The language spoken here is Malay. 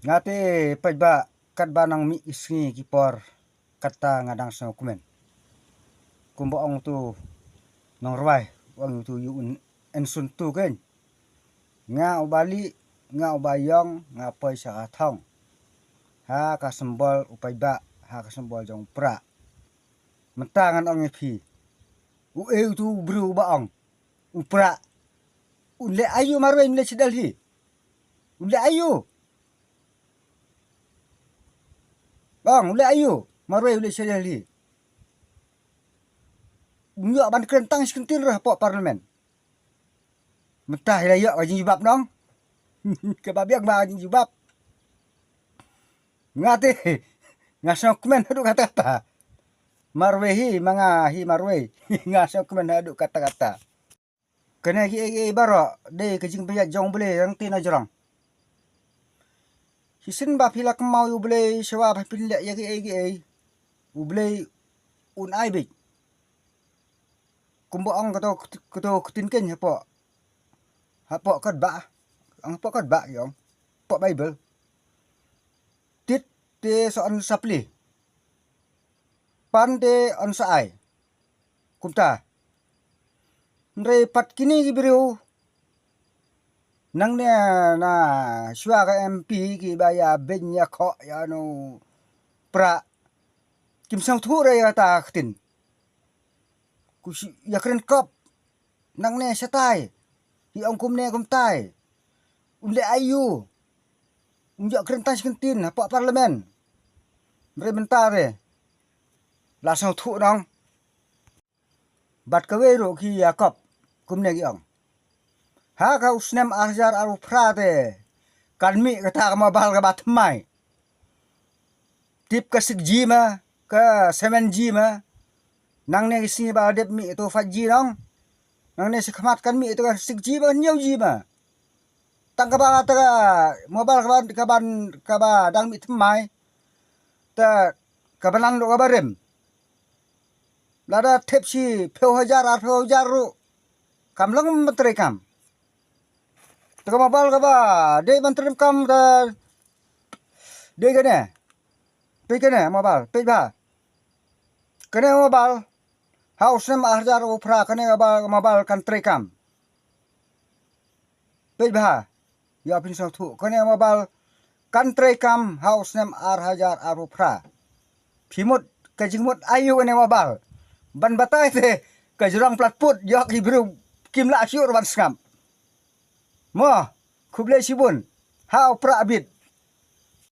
Ngate pajba kat banang mi isngi kipor kata ngadang sa kumen. Kumbo ong tu nong rwai wang tu yu en sun tu ken. Nga ubali nga ubayong nga poi sa thong. Ha ka sembol upajba ha ka sembol jong pra. Mentangan ong epi. U tu bru baong. Upra. Ule ayu marwe ule sidalhi. Ule ayu. Bang, ule ayu. Marwe ule sidalhi. Nyak ban kerentang sekentir rah pok parlemen. Mentah ya yak wajin jubab dong. Kebabiak ba wajin jubab. Ngate ngasok men aduk kata-kata. Marwehi mangahi marwe. Ngasok men aduk kata-kata. Kena ki baro de kejing pejat jong bele yang tina jorang. Hisin ba pila kemau yu bele sewa ba pila ya ki u bele un aibik. Kumbo ong kato kutinken hapo. Hapo kat ba. Ang hapo kat ba yong. Hapo Bible. Tit te soan sapli. Pan te on saai. Kumta. Nre pat kini gibriu. Nang ne na syua ka MP ki baya ben ya kho ya no pra. Kim sang thu re ya ta khtin. Ku ya kren kop. Nang ne setai. Hi ong kum ne kum tai. Unle ayu. Unjak kren tas kentin apa parlemen. Nre mentare. Lasang thu dong. Bat kawe ro ki ya kop. Kum ne gi ong. Ha ka usnem ahjar aru prate. Kan mi kata ka mabal ka batmai. Tip ka 6G ma. Ka 7G ma. Nang ne isi ba adep mi itu 5G dong. Nang ne sekhamat kan mi itu ka 6G ma nyau G ma. Tang ka ba ta mobile ka ba dang mi tmai. Ta ka banan lo ka barem. Lada tip si peu hajar ru. Kam lang menteri kam. Taka mabal ka ba? De menteri kam ta. De kene. Pe kene mabal. Pe ba. Kene mabal. Haus nem ahjar upra kene ba mabal country kam. Pe ba. Ya pin sa thu. Kene mabal country kam haus nem hajar upra. Phimut kajingmut ayu kene mabal. Ban batai te kajurang platput yok ibru kim la syur ban skam. Mo kuble sibun. Ha upra abit.